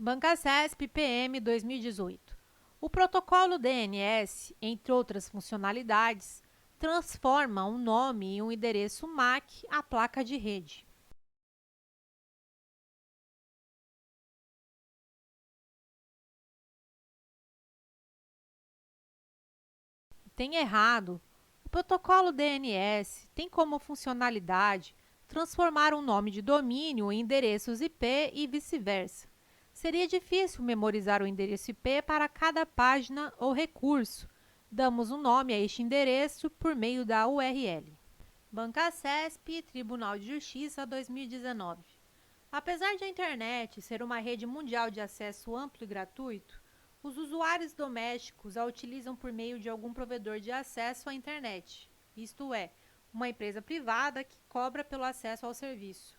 Bancasesp PM 2018. O protocolo DNS, entre outras funcionalidades, transforma um nome e um endereço MAC à placa de rede. Tem errado. O protocolo DNS tem como funcionalidade transformar um nome de domínio em endereços IP e vice-versa. Seria difícil memorizar o endereço IP para cada página ou recurso. Damos um nome a este endereço por meio da URL. Bancasesp, Tribunal de Justiça 2019. Apesar de a internet ser uma rede mundial de acesso amplo e gratuito, os usuários domésticos a utilizam por meio de algum provedor de acesso à internet, isto é, uma empresa privada que cobra pelo acesso ao serviço.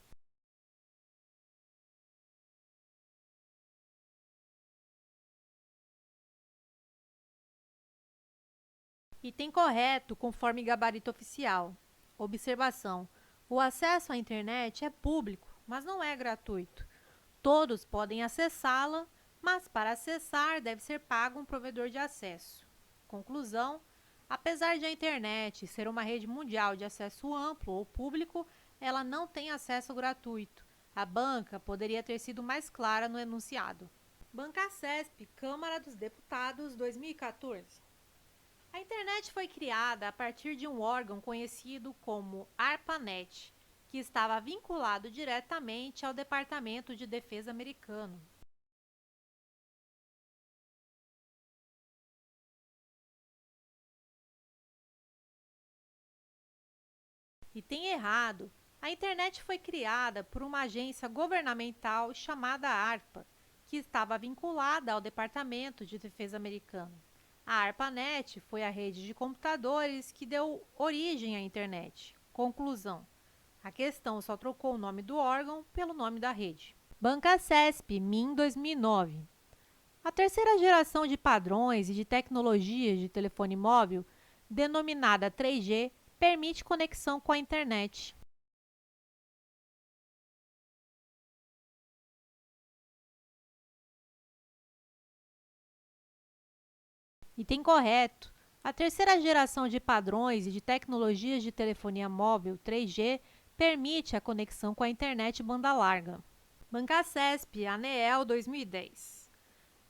Item correto, conforme gabarito oficial. Observação: o acesso à internet é público, mas não é gratuito. Todos podem acessá-la, mas para acessar deve ser pago um provedor de acesso. Conclusão: apesar de a internet ser uma rede mundial de acesso amplo ou público, ela não tem acesso gratuito. A banca poderia ter sido mais clara no enunciado. Bancasesp, Câmara dos Deputados, 2014. A internet foi criada a partir de um órgão conhecido como ARPANET, que estava vinculado diretamente ao Departamento de Defesa americano. E tem errado. A internet foi criada por uma agência governamental chamada ARPA, que estava vinculada ao Departamento de Defesa americano. A ARPANET foi a rede de computadores que deu origem à internet. Conclusão: a questão só trocou o nome do órgão pelo nome da rede. Bancasesp, MIM 2009. A terceira geração de padrões e de tecnologias de telefone móvel, denominada 3G, permite conexão com a internet. Item correto. A terceira geração de padrões e de tecnologias de telefonia móvel 3G permite a conexão com a internet banda larga. Bancasesp, ANEEL 2010.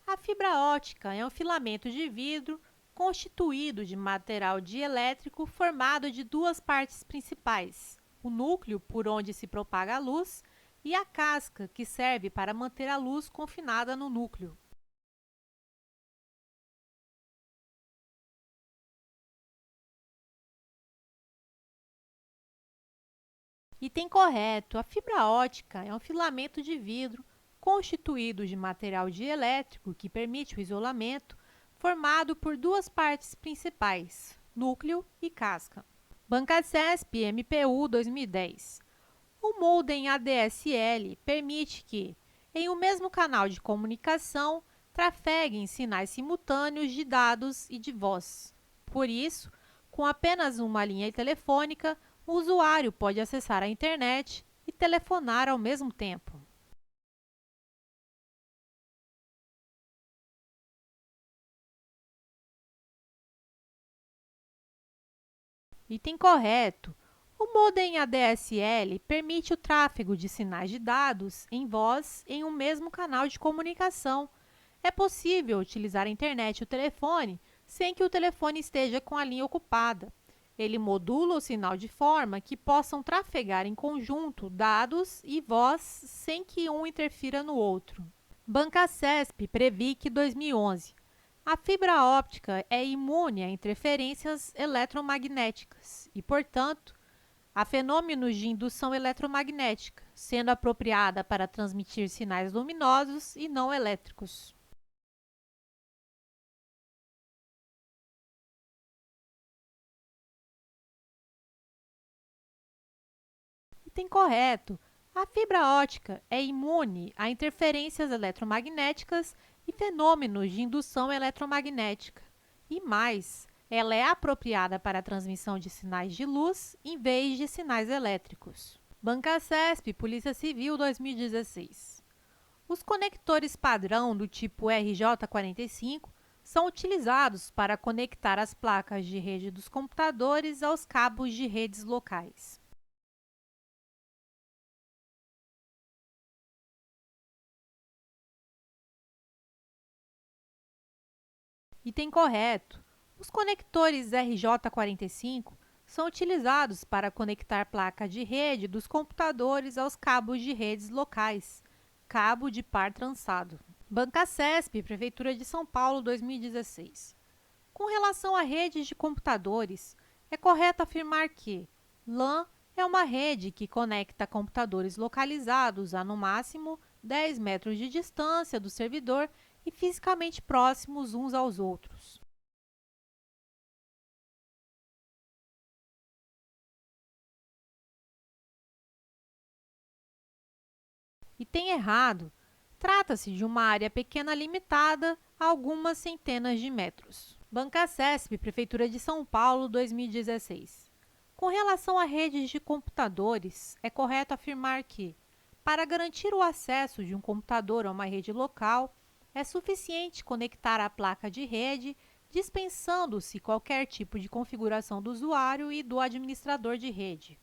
A fibra ótica é um filamento de vidro constituído de material dielétrico formado de duas partes principais: o núcleo, por onde se propaga a luz, e a casca, que serve para manter a luz confinada no núcleo. Item correto. A fibra ótica é um filamento de vidro constituído de material dielétrico que permite o isolamento, formado por duas partes principais, núcleo e casca. Bancasesp MPU 2010. O modem ADSL permite que, em um mesmo canal de comunicação, trafeguem sinais simultâneos de dados e de voz. Por isso, com apenas uma linha telefônica, o usuário pode acessar a internet e telefonar ao mesmo tempo. Item correto. O modem ADSL permite o tráfego de sinais de dados em voz em um mesmo canal de comunicação. É possível utilizar a internet e o telefone sem que o telefone esteja com a linha ocupada. Ele modula o sinal de forma que possam trafegar em conjunto dados e voz sem que um interfira no outro. Bancasesp Previc 2011. A fibra óptica é imune a interferências eletromagnéticas e, portanto, a fenômenos de indução eletromagnética, sendo apropriada para transmitir sinais luminosos e não elétricos. Item correto. A fibra ótica é imune a interferências eletromagnéticas e fenômenos de indução eletromagnética. E mais, ela é apropriada para a transmissão de sinais de luz em vez de sinais elétricos. Bancasesp, Polícia Civil 2016. Os conectores padrão do tipo RJ45 são utilizados para conectar as placas de rede dos computadores aos cabos de redes locais. Item correto. Os conectores RJ45 são utilizados para conectar placa de rede dos computadores aos cabos de redes locais, cabo de par trançado. Banca CESP, Prefeitura de São Paulo, 2016. Com relação a redes de computadores, é correto afirmar que LAN é uma rede que conecta computadores localizados a, no máximo, 10 metros de distância do servidor e fisicamente próximos uns aos outros. Item errado. Trata-se de uma área pequena limitada a algumas centenas de metros. Banca CESP, Prefeitura de São Paulo, 2016. Com relação a redes de computadores, é correto afirmar que, para garantir o acesso de um computador a uma rede local, é suficiente conectar a placa de rede, dispensando-se qualquer tipo de configuração do usuário e do administrador de rede.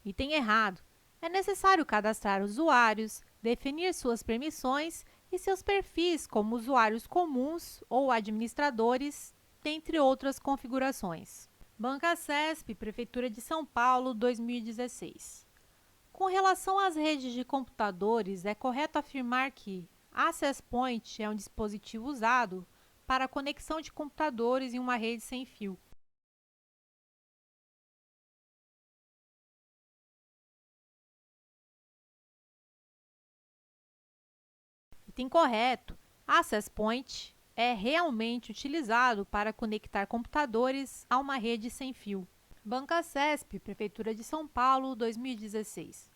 Item errado. É necessário cadastrar usuários, definir suas permissões e seus perfis como usuários comuns ou administradores, dentre outras configurações. Banca CESP, Prefeitura de São Paulo, 2016. Com relação às redes de computadores, é correto afirmar que Access Point é um dispositivo usado para a conexão de computadores em uma rede sem fio. Item correto. Access Point é realmente utilizado para conectar computadores a uma rede sem fio. Banca CESP, Prefeitura de São Paulo, 2016.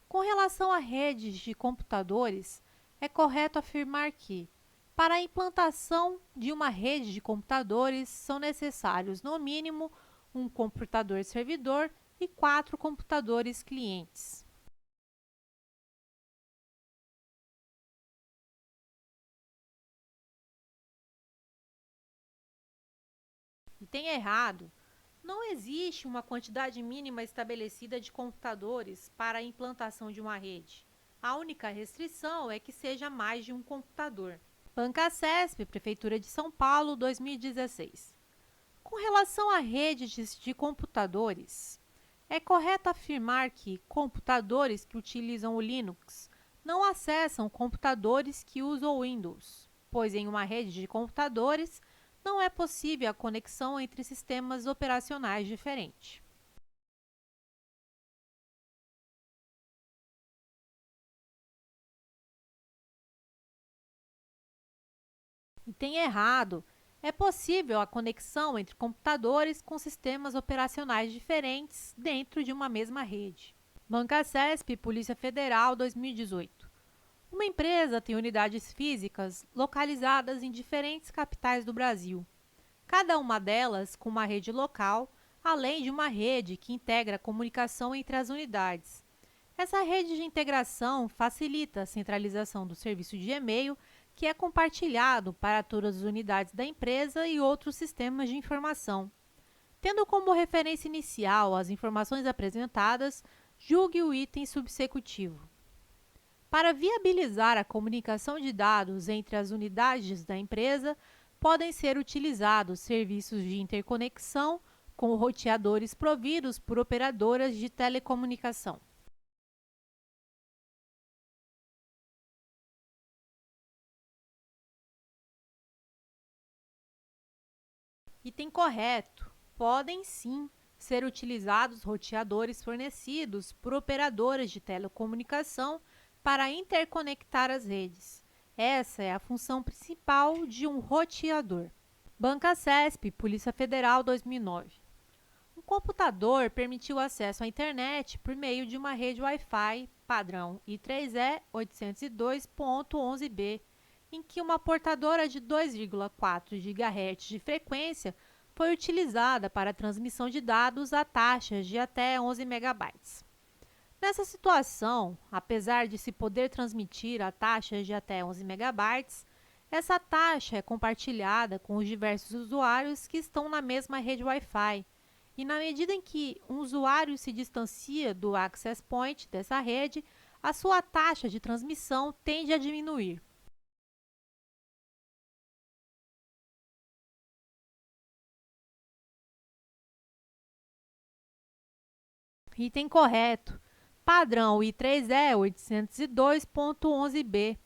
Com relação a redes de computadores, é correto afirmar que, para a implantação de uma rede de computadores, são necessários, no mínimo, um computador servidor e 4 computadores clientes. Item errado. Não existe uma quantidade mínima estabelecida de computadores para a implantação de uma rede. A única restrição é que seja mais de um computador. Banca CESP, Prefeitura de São Paulo, 2016. Com relação a redes de computadores, é correto afirmar que computadores que utilizam o Linux não acessam computadores que usam o Windows, pois em uma rede de computadores não é possível a conexão entre sistemas operacionais diferentes. Item errado. É possível a conexão entre computadores com sistemas operacionais diferentes dentro de uma mesma rede. Banca CESP, Polícia Federal, 2018. Uma empresa tem unidades físicas localizadas em diferentes capitais do Brasil, cada uma delas com uma rede local, além de uma rede que integra a comunicação entre as unidades. Essa rede de integração facilita a centralização do serviço de e-mail, que é compartilhado para todas as unidades da empresa e outros sistemas de informação. Tendo como referência inicial as informações apresentadas, julgue o item subsecutivo. Para viabilizar a comunicação de dados entre as unidades da empresa, podem ser utilizados serviços de interconexão com roteadores providos por operadoras de telecomunicação. Item correto. Podem sim ser utilizados roteadores fornecidos por operadoras de telecomunicação para interconectar as redes. Essa é a função principal de um roteador. Banca CESP, Polícia Federal, 2009. Um computador permitiu acesso à internet por meio de uma rede Wi-Fi padrão I3E 802.11b, em que uma portadora de 2,4 GHz de frequência foi utilizada para a transmissão de dados a taxas de até 11 megabytes. Nessa situação, apesar de se poder transmitir a taxas de até 11 megabytes, essa taxa é compartilhada com os diversos usuários que estão na mesma rede Wi-Fi, e na medida em que um usuário se distancia do access point dessa rede, a sua taxa de transmissão tende a diminuir. Item correto. Padrão I3E 802.11b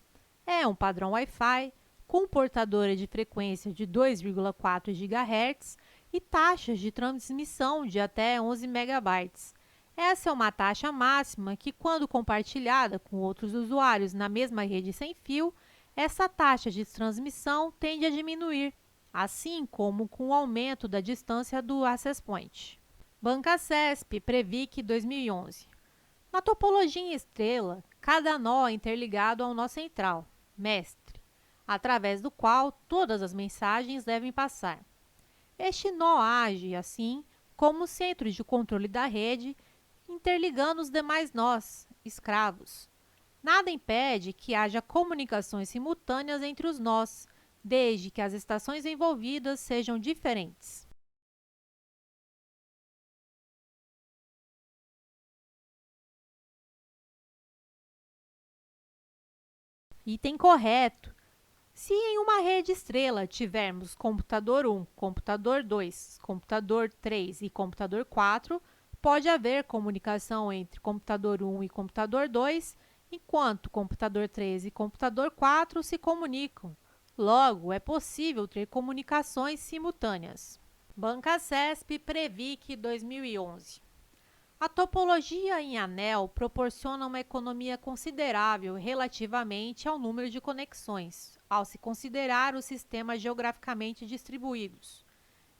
é um padrão Wi-Fi com portadora de frequência de 2,4 GHz e taxas de transmissão de até 11 megabytes. Essa é uma taxa máxima que, quando compartilhada com outros usuários na mesma rede sem fio, essa taxa de transmissão tende a diminuir, assim como com o aumento da distância do access point. Banca CESP Previc 2011. Na topologia em estrela, cada nó é interligado ao nó central, mestre, através do qual todas as mensagens devem passar. Este nó age, assim, como centro de controle da rede, interligando os demais nós, escravos. Nada impede que haja comunicações simultâneas entre os nós, desde que as estações envolvidas sejam diferentes. Item correto. Se em uma rede estrela tivermos computador 1, computador 2, computador 3 e computador 4, pode haver comunicação entre computador 1 e computador 2, enquanto computador 3 e computador 4 se comunicam. Logo, é possível ter comunicações simultâneas. Banca CESP Previc 2011. A topologia em anel proporciona uma economia considerável relativamente ao número de conexões, ao se considerar os sistemas geograficamente distribuídos.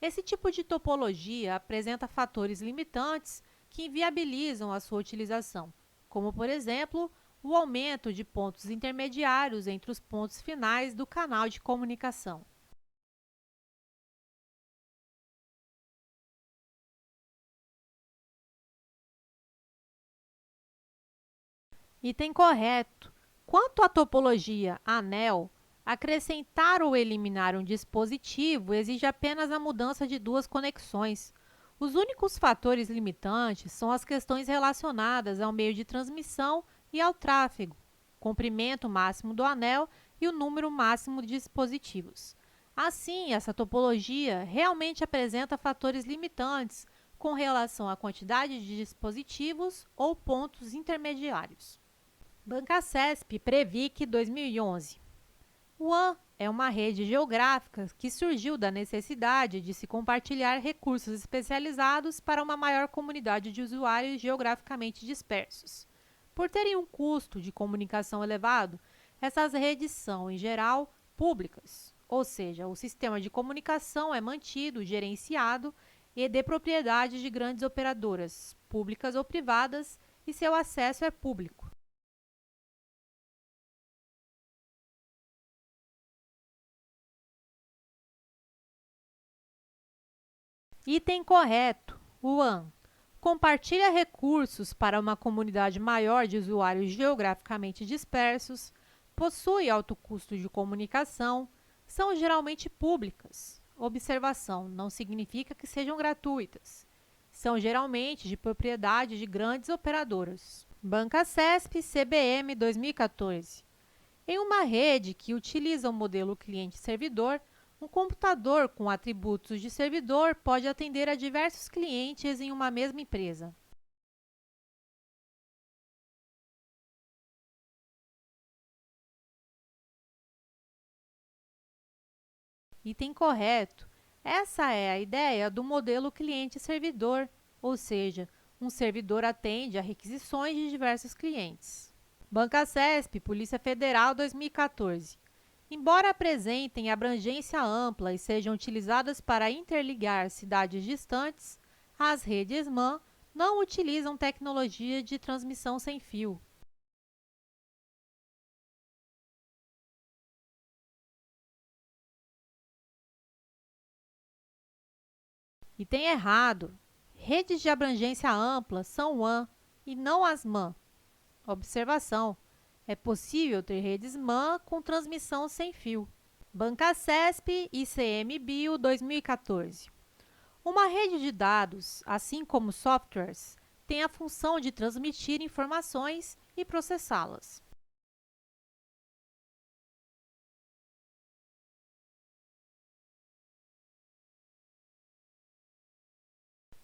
Esse tipo de topologia apresenta fatores limitantes que inviabilizam a sua utilização, como, por exemplo, o aumento de pontos intermediários entre os pontos finais do canal de comunicação. Item correto. Quanto à topologia anel, acrescentar ou eliminar um dispositivo exige apenas a mudança de duas conexões. Os únicos fatores limitantes são as questões relacionadas ao meio de transmissão e ao tráfego, comprimento máximo do anel e o número máximo de dispositivos. Assim, essa topologia realmente apresenta fatores limitantes com relação à quantidade de dispositivos ou pontos intermediários. Banca CESP Previc 2011. O WAN é uma rede geográfica que surgiu da necessidade de se compartilhar recursos especializados para uma maior comunidade de usuários geograficamente dispersos. Por terem um custo de comunicação elevado, essas redes são, em geral, públicas, ou seja, o sistema de comunicação é mantido, gerenciado e de propriedade de grandes operadoras, públicas ou privadas, e seu acesso é público. Item correto. O WAN compartilha recursos para uma comunidade maior de usuários geograficamente dispersos, possui alto custo de comunicação, são geralmente públicas. Observação: não significa que sejam gratuitas. São geralmente de propriedade de grandes operadoras. Banca CESP CBM 2014. Em uma rede que utiliza o modelo cliente-servidor, um computador com atributos de servidor pode atender a diversos clientes em uma mesma empresa. Item correto. Essa é a ideia do modelo cliente-servidor, ou seja, um servidor atende a requisições de diversos clientes. Banca CESP, Polícia Federal 2014. Embora apresentem abrangência ampla e sejam utilizadas para interligar cidades distantes, as redes MAN não utilizam tecnologia de transmissão sem fio. Item errado. Redes de abrangência ampla são WAN e não as MAN. Observação. É possível ter redes MAN com transmissão sem fio. Bancasesp ICMBio 2014. Uma rede de dados, assim como softwares, tem a função de transmitir informações e processá-las.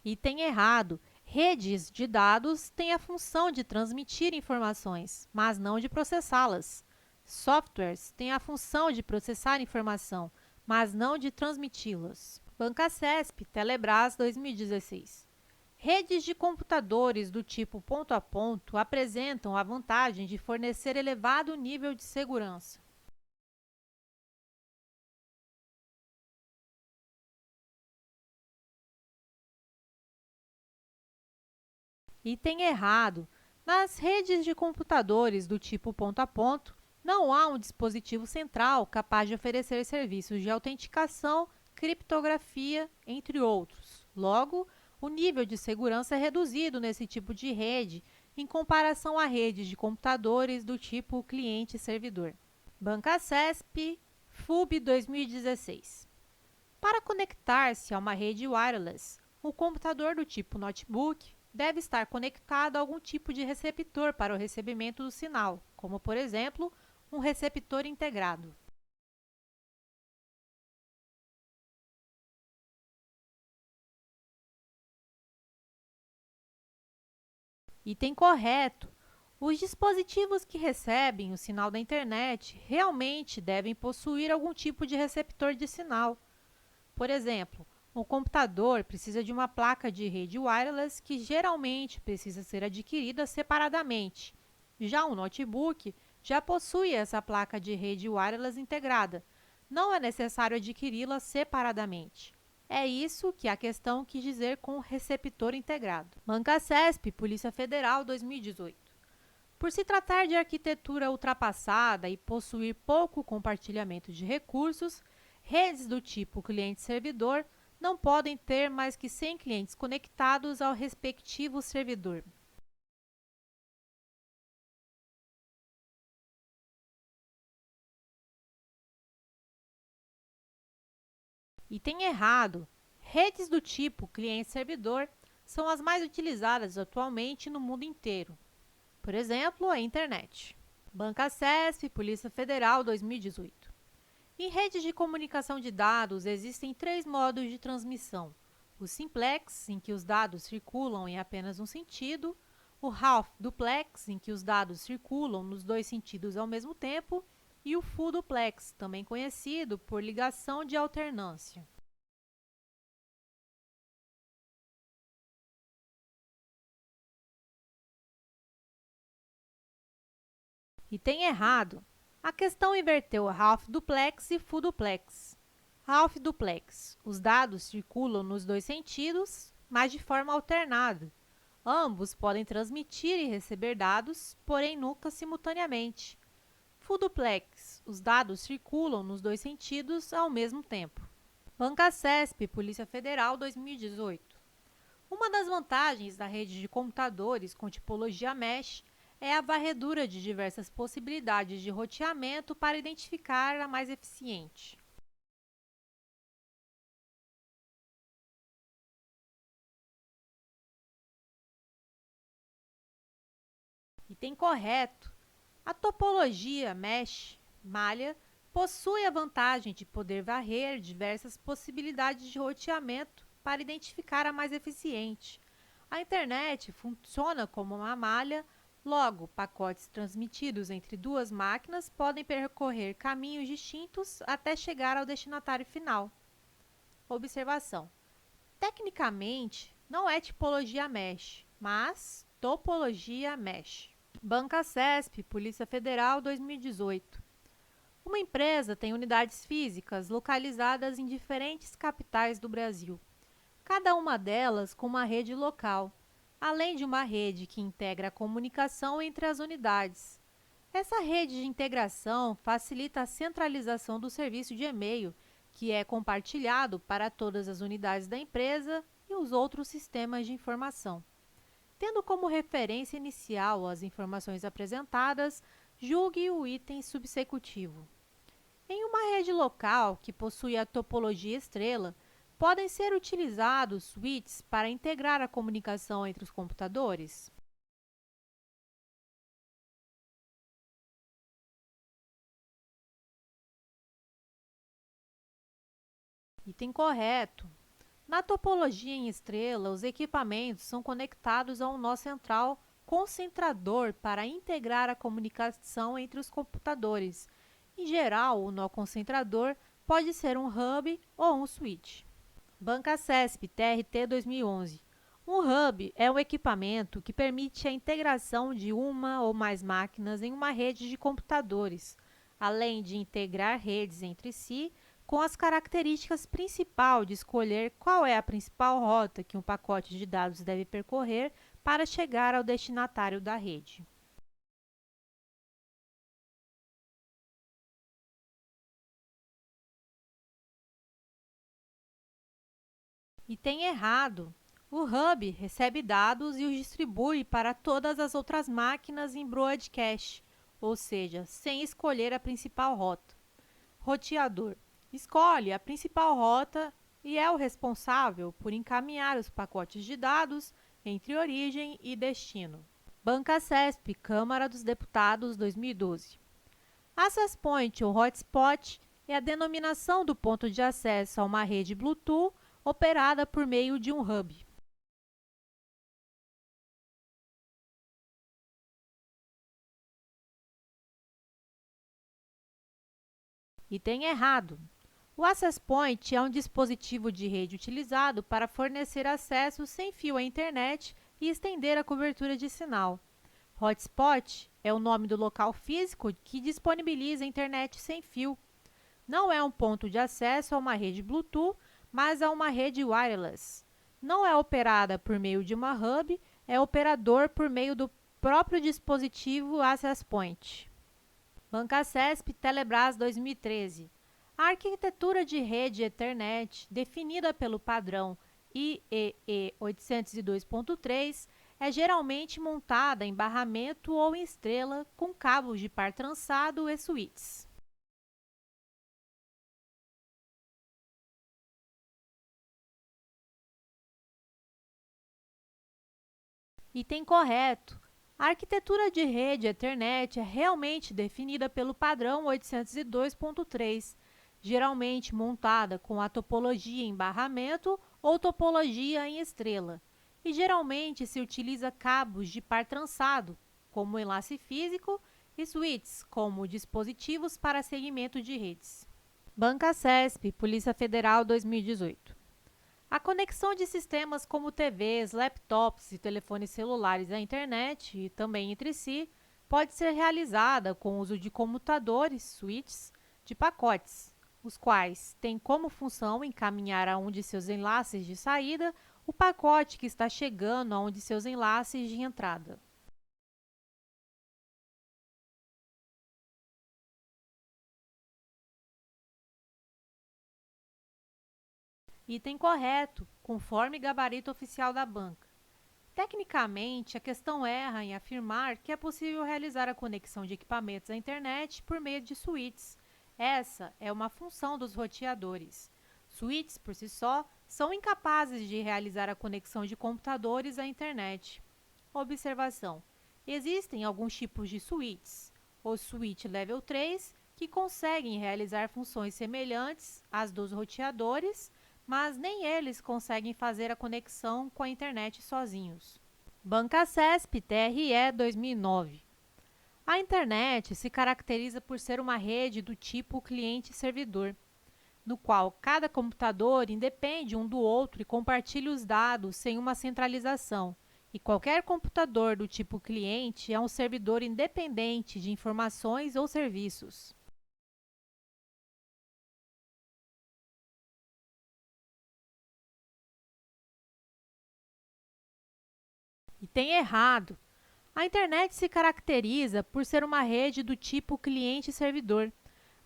Item errado. Redes de dados têm a função de transmitir informações, mas não de processá-las. Softwares têm a função de processar informação, mas não de transmiti-las. Bancasesp, Telebrás 2016. Redes de computadores do tipo ponto a ponto apresentam a vantagem de fornecer elevado nível de segurança. Item errado. Nas redes de computadores do tipo ponto a ponto, não há um dispositivo central capaz de oferecer serviços de autenticação, criptografia, entre outros. Logo, o nível de segurança é reduzido nesse tipo de rede em comparação a redes de computadores do tipo cliente-servidor. Bancasesp, FUB 2016. Para conectar-se a uma rede wireless, o computador do tipo notebook deve estar conectado a algum tipo de receptor para o recebimento do sinal, como, por exemplo, um receptor integrado. Item correto. Os dispositivos que recebem o sinal da internet realmente devem possuir algum tipo de receptor de sinal. Por exemplo, um computador precisa de uma placa de rede wireless que geralmente precisa ser adquirida separadamente. Já um notebook já possui essa placa de rede wireless integrada. Não é necessário adquiri-la separadamente. É isso que a questão quis dizer com receptor integrado. Bancasesp, Polícia Federal, 2018. Por se tratar de arquitetura ultrapassada e possuir pouco compartilhamento de recursos, redes do tipo cliente-servidor não podem ter mais que 100 clientes conectados ao respectivo servidor. Item errado. Redes do tipo cliente-servidor são as mais utilizadas atualmente no mundo inteiro. Por exemplo, a internet. Bancasesp, Polícia Federal, 2018. Em redes de comunicação de dados, existem três modos de transmissão. O simplex, em que os dados circulam em apenas um sentido, o half duplex, em que os dados circulam nos dois sentidos ao mesmo tempo, e o full duplex, também conhecido por ligação de alternância. Item errado. A questão inverteu half duplex e full duplex. Half duplex. Os dados circulam nos dois sentidos, mas de forma alternada. Ambos podem transmitir e receber dados, porém nunca simultaneamente. Full duplex. Os dados circulam nos dois sentidos ao mesmo tempo. Bancasesp, Polícia Federal, 2018. Uma das vantagens da rede de computadores com tipologia mesh é a varredura de diversas possibilidades de roteamento para identificar a mais eficiente. Item correto. A topologia mesh, malha, possui a vantagem de poder varrer diversas possibilidades de roteamento para identificar a mais eficiente. A internet funciona como uma malha, logo, pacotes transmitidos entre duas máquinas podem percorrer caminhos distintos até chegar ao destinatário final. Observação. Tecnicamente, não é tipologia mesh, mas topologia mesh. Bancasesp, Polícia Federal, 2018. Uma empresa tem unidades físicas localizadas em diferentes capitais do Brasil, cada uma delas com uma rede local, além de uma rede que integra a comunicação entre as unidades. Essa rede de integração facilita a centralização do serviço de e-mail, que é compartilhado para todas as unidades da empresa e os outros sistemas de informação. Tendo como referência inicial as informações apresentadas, julgue o item subsecutivo. Em uma rede local que possui a topologia estrela, podem ser utilizados switches para integrar a comunicação entre os computadores? Item correto. Na topologia em estrela, os equipamentos são conectados a um nó central concentrador para integrar a comunicação entre os computadores. Em geral, o nó concentrador pode ser um hub ou um switch. Banca CESP TRT 2011. Um hub é um equipamento que permite a integração de uma ou mais máquinas em uma rede de computadores, além de integrar redes entre si com as características principais de escolher qual é a principal rota que um pacote de dados deve percorrer para chegar ao destinatário da rede. Item errado. O hub recebe dados e os distribui para todas as outras máquinas em broadcast, ou seja, sem escolher a principal rota. Roteador. Escolhe a principal rota e é o responsável por encaminhar os pacotes de dados entre origem e destino. Banca CESP, Câmara dos Deputados, 2012. Access Point ou Hotspot é a denominação do ponto de acesso a uma rede Bluetooth operada por meio de um hub. Item errado. O Access Point é um dispositivo de rede utilizado para fornecer acesso sem fio à internet e estender a cobertura de sinal. Hotspot é o nome do local físico que disponibiliza a internet sem fio. Não é um ponto de acesso a uma rede Bluetooth, mas a uma rede wireless. Não é operada por meio de uma hub, é operador por meio do próprio dispositivo Access Point. Banca CESP Telebrás 2013. A arquitetura de rede Ethernet, definida pelo padrão IEEE 802.3, é geralmente montada em barramento ou em estrela com cabos de par trançado e switches. Item correto. A arquitetura de rede Ethernet é realmente definida pelo padrão 802.3, geralmente montada com a topologia em barramento ou topologia em estrela, e geralmente se utiliza cabos de par trançado, como enlace físico, e switches, como dispositivos para segmento de redes. Banca CESP, Polícia Federal 2018. A conexão de sistemas como TVs, laptops e telefones celulares à internet e também entre si pode ser realizada com o uso de comutadores, switches, de pacotes, os quais têm como função encaminhar a um de seus enlaces de saída o pacote que está chegando a um de seus enlaces de entrada. Item correto, conforme gabarito oficial da banca. Tecnicamente, a questão erra em afirmar que é possível realizar a conexão de equipamentos à internet por meio de switches. Essa é uma função dos roteadores. Switches, por si só, são incapazes de realizar a conexão de computadores à internet. Observação: existem alguns tipos de switches. O switch Level 3, que conseguem realizar funções semelhantes às dos roteadores, mas nem eles conseguem fazer a conexão com a internet sozinhos. Banca CESP TRE 2009. A internet se caracteriza por ser uma rede do tipo cliente-servidor, no qual cada computador independe um do outro e compartilha os dados sem uma centralização, e qualquer computador do tipo cliente é um servidor independente de informações ou serviços. E tem errado. A internet se caracteriza por ser uma rede do tipo cliente-servidor,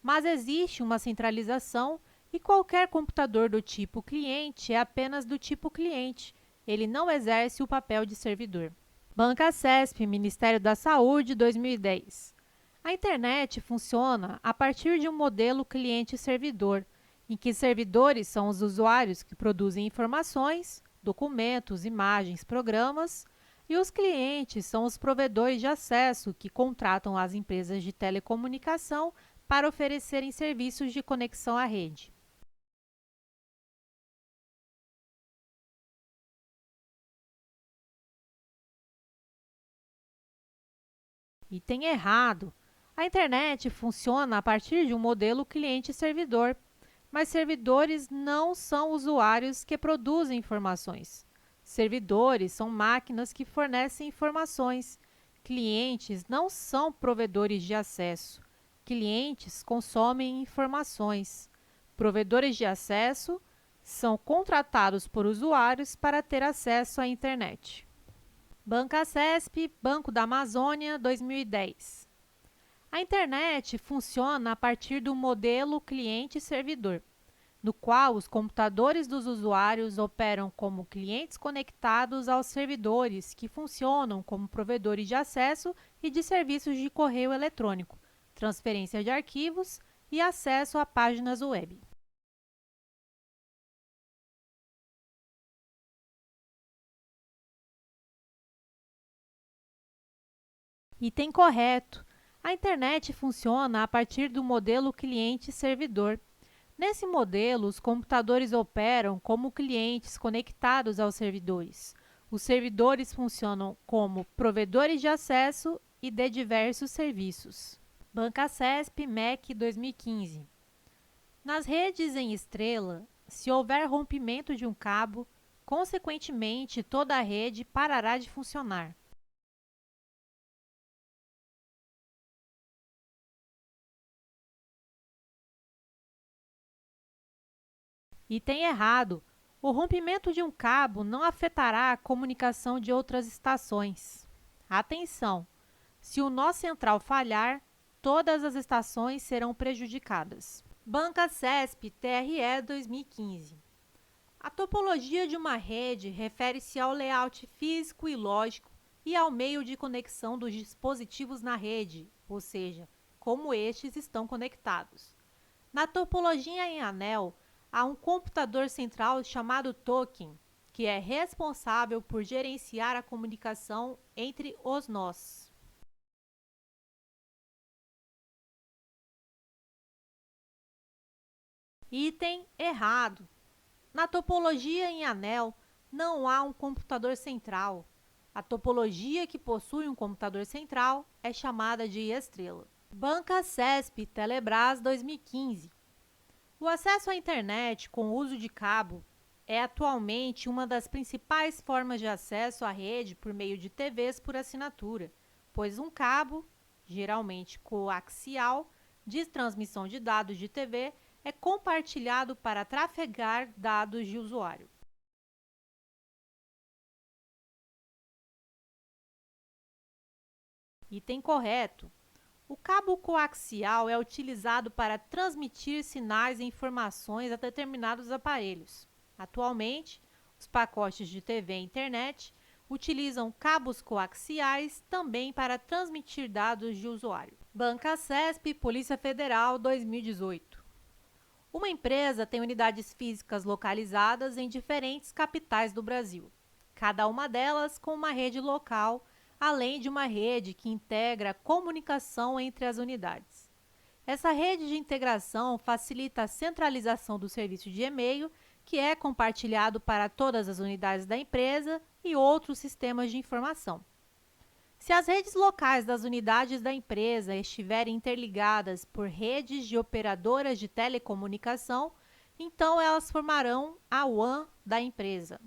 mas existe uma centralização E qualquer computador do tipo cliente é apenas do tipo cliente, ele não exerce o papel de servidor. Bancasesp, Ministério da Saúde, 2010. A internet funciona a partir de um modelo cliente-servidor, em que servidores são os usuários que produzem informações, documentos, imagens, programas, e os clientes são os provedores de acesso que contratam as empresas de telecomunicação para oferecerem serviços de conexão à rede. Item errado. A internet funciona a partir de um modelo cliente-servidor, mas servidores não são usuários que produzem informações. Servidores são máquinas que fornecem informações. Clientes não são provedores de acesso. Clientes consomem informações. Provedores de acesso são contratados por usuários para ter acesso à internet. Bancasesp, Banco da Amazônia, 2010. A internet funciona a partir do modelo cliente-servidor, no qual os computadores dos usuários operam como clientes conectados aos servidores, que funcionam como provedores de acesso e de serviços de correio eletrônico, transferência de arquivos e acesso a páginas web. Item correto. A internet funciona a partir do modelo cliente-servidor. Nesse modelo, os computadores operam como clientes conectados aos servidores. Os servidores funcionam como provedores de acesso e de diversos serviços. Bancasesp, MEC, 2015. Nas redes em estrela, se houver rompimento de um cabo, consequentemente, toda a rede parará de funcionar. Item errado. O rompimento de um cabo não afetará a comunicação de outras estações. Atenção! Se o nó central falhar, todas as estações serão prejudicadas. Bancasesp, TRE, 2015. A topologia de uma rede refere-se ao layout físico e lógico e ao meio de conexão dos dispositivos na rede, ou seja, como estes estão conectados. Na topologia em anel, há um computador central chamado token, que é responsável por gerenciar a comunicação entre os nós. Item errado. Na topologia em anel, não há um computador central. A topologia que possui um computador central é chamada de estrela. Bancasesp, Telebrás, 2015. O acesso à internet com o uso de cabo é atualmente uma das principais formas de acesso à rede por meio de TVs por assinatura, pois um cabo, geralmente coaxial, de transmissão de dados de TV é compartilhado para trafegar dados de usuário. Item correto. O cabo coaxial é utilizado para transmitir sinais e informações a determinados aparelhos. Atualmente, os pacotes de TV e internet utilizam cabos coaxiais também para transmitir dados de usuário. Bancasesp, Polícia Federal, 2018. Uma empresa tem unidades físicas localizadas em diferentes capitais do Brasil, cada uma delas com uma rede local, além de uma rede que integra a comunicação entre as unidades. Essa rede de integração facilita a centralização do serviço de e-mail, que é compartilhado para todas as unidades da empresa e outros sistemas de informação. Se as redes locais das unidades da empresa estiverem interligadas por redes de operadoras de telecomunicação, então elas formarão a WAN da empresa.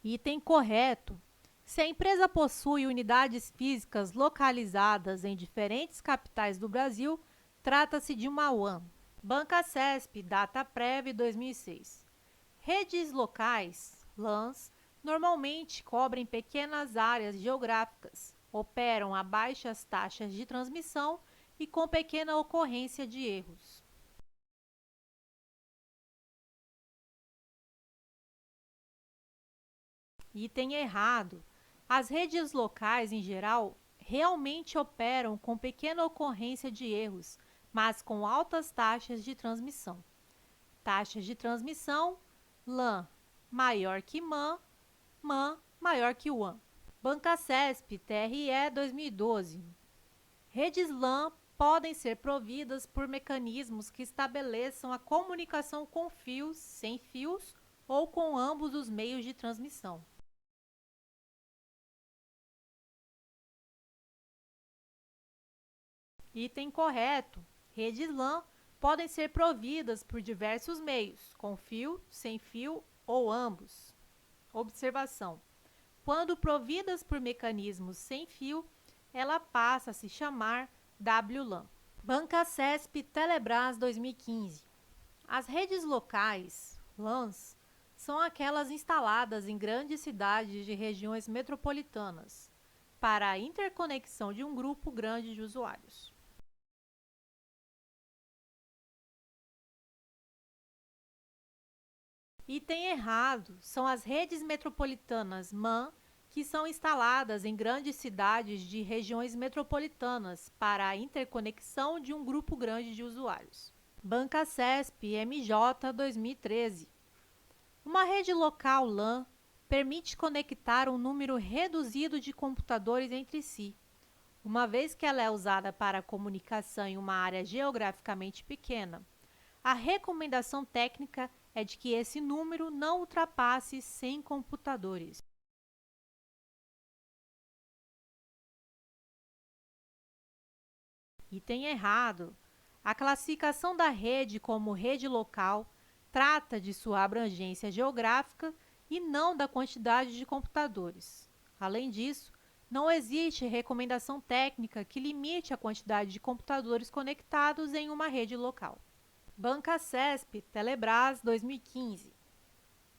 Item correto. Se a empresa possui unidades físicas localizadas em diferentes capitais do Brasil, trata-se de uma WAN. Bancasesp, Dataprev, 2006. Redes locais, LANs, normalmente cobrem pequenas áreas geográficas, operam a baixas taxas de transmissão e com pequena ocorrência de erros. Item errado. As redes locais, em geral, realmente operam com pequena ocorrência de erros, mas com altas taxas de transmissão. Taxas de transmissão: LAN maior que MAN, MAN maior que WAN. Bancasesp TRE 2012. Redes LAN podem ser providas por mecanismos que estabeleçam a comunicação com fios, sem fios ou com ambos os meios de transmissão. Item correto. Redes LAN podem ser providas por diversos meios, com fio, sem fio ou ambos. Observação: quando providas por mecanismos sem fio, ela passa a se chamar WLAN. Bancasesp Telebrás 2015. As redes locais, LANs, são aquelas instaladas em grandes cidades de regiões metropolitanas, para a interconexão de um grupo grande de usuários. Item errado. São as redes metropolitanas MAN, que são instaladas em grandes cidades de regiões metropolitanas para a interconexão de um grupo grande de usuários. Bancasesp MJ 2013. Uma rede local LAN permite conectar um número reduzido de computadores entre si, uma vez que ela é usada para comunicação em uma área geograficamente pequena. A recomendação técnica é de que esse número não ultrapasse 100 computadores. Item errado. A classificação da rede como rede local trata de sua abrangência geográfica e não da quantidade de computadores. Além disso, não existe recomendação técnica que limite a quantidade de computadores conectados em uma rede local. Bancasesp Telebrás 2015.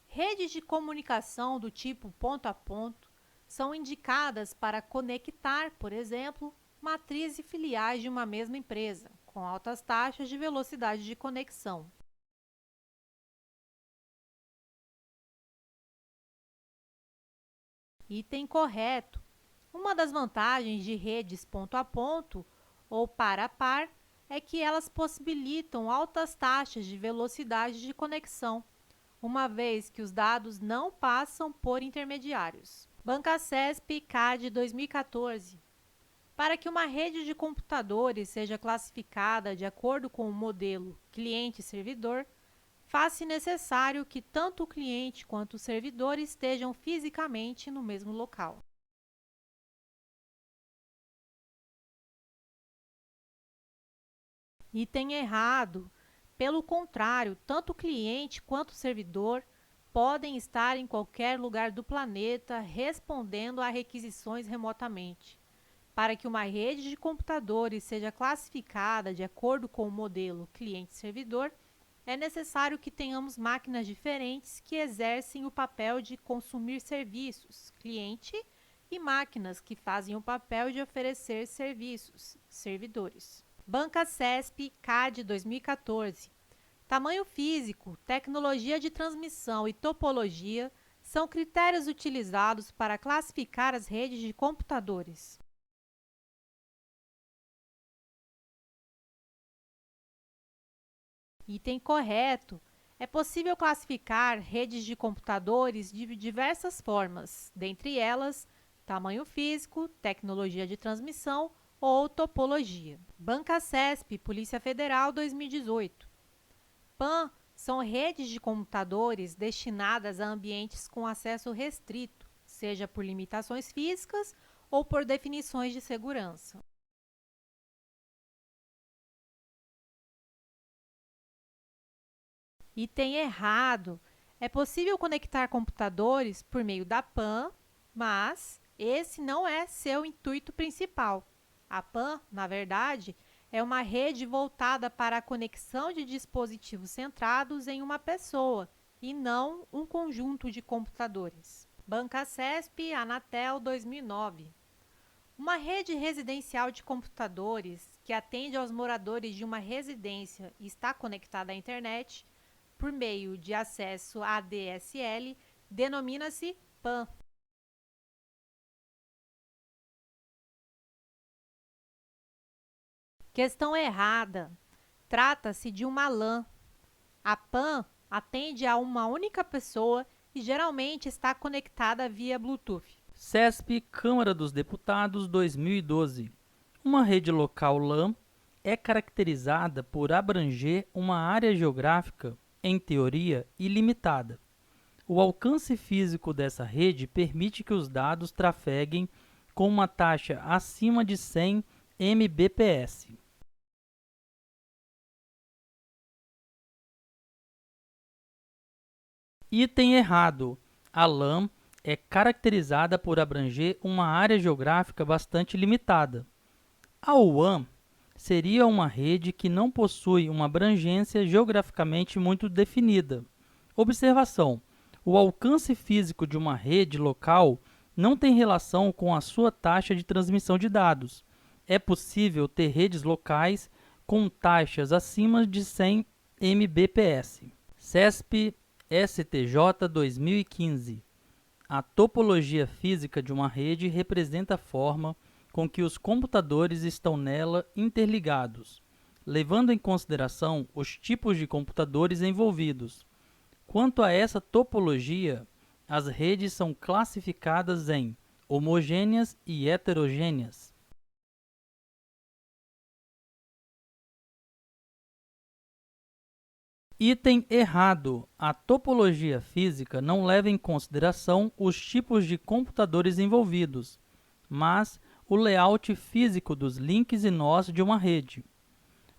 Redes de comunicação do tipo ponto a ponto são indicadas para conectar, por exemplo, matrizes e filiais de uma mesma empresa, com altas taxas de velocidade de conexão. Item correto. Uma das vantagens de redes ponto a ponto ou par a par é que elas possibilitam altas taxas de velocidade de conexão, uma vez que os dados não passam por intermediários. Bancasesp CAD 2014. Para que uma rede de computadores seja classificada de acordo com o modelo cliente-servidor, faz-se necessário que tanto o cliente quanto o servidor estejam fisicamente no mesmo local. Item errado. Pelo contrário, tanto o cliente quanto o servidor podem estar em qualquer lugar do planeta respondendo a requisições remotamente. Para que uma rede de computadores seja classificada de acordo com o modelo cliente-servidor, é necessário que tenhamos máquinas diferentes que exercem o papel de consumir serviços, cliente, e máquinas que fazem o papel de oferecer serviços, servidores. Bancasesp CAD 2014. Tamanho físico, tecnologia de transmissão e topologia são critérios utilizados para classificar as redes de computadores. Item correto. É possível classificar redes de computadores de diversas formas, dentre elas, tamanho físico, tecnologia de transmissão ou topologia. Bancasesp, Polícia Federal 2018. PAN são redes de computadores destinadas a ambientes com acesso restrito, seja por limitações físicas ou por definições de segurança. Item errado. É possível conectar computadores por meio da PAN, mas esse não é seu intuito principal. A PAN, na verdade, é uma rede voltada para a conexão de dispositivos centrados em uma pessoa e não um conjunto de computadores. Bancasesp Anatel 2009. Uma rede residencial de computadores que atende aos moradores de uma residência e está conectada à internet por meio de acesso ADSL denomina-se PAN. Questão errada. Trata-se de uma LAN. A PAN atende a uma única pessoa e geralmente está conectada via Bluetooth. CESP Câmara dos Deputados 2012. Uma rede local LAN é caracterizada por abranger uma área geográfica, em teoria, ilimitada. O alcance físico dessa rede permite que os dados trafeguem com uma taxa acima de 100 Mbps. Item errado. A LAN é caracterizada por abranger uma área geográfica bastante limitada. A WAN seria uma rede que não possui uma abrangência geograficamente muito definida. Observação: o alcance físico de uma rede local não tem relação com a sua taxa de transmissão de dados. É possível ter redes locais com taxas acima de 100 Mbps. CESP STJ 2015. A topologia física de uma rede representa a forma com que os computadores estão nela interligados, levando em consideração os tipos de computadores envolvidos. Quanto a essa topologia, as redes são classificadas em homogêneas e heterogêneas. Item errado. A topologia física não leva em consideração os tipos de computadores envolvidos, mas o layout físico dos links e nós de uma rede,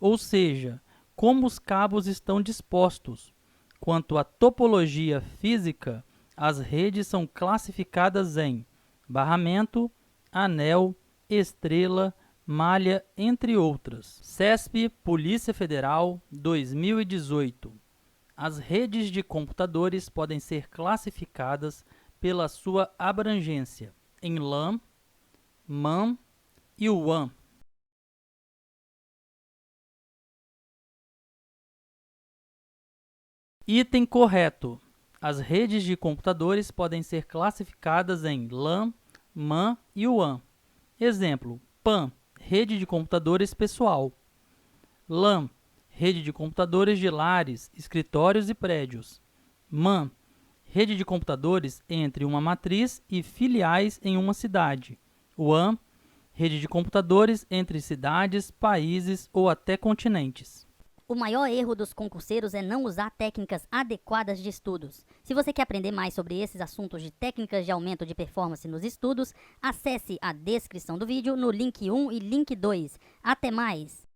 ou seja, como os cabos estão dispostos. Quanto à topologia física, as redes são classificadas em barramento, anel, estrela, malha, entre outras. CESP, Polícia Federal, 2018. As redes de computadores podem ser classificadas pela sua abrangência em LAN, MAN e WAN. Item correto. As redes de computadores podem ser classificadas em LAN, MAN e WAN. Exemplo: PAN, rede de computadores pessoal. LAN, rede de computadores de lares, escritórios e prédios. MAN, rede de computadores entre uma matriz e filiais em uma cidade. WAN, rede de computadores entre cidades, países ou até continentes. O maior erro dos concurseiros é não usar técnicas adequadas de estudos. Se você quer aprender mais sobre esses assuntos de técnicas de aumento de performance nos estudos, acesse a descrição do vídeo no link 1 e link 2. Até mais!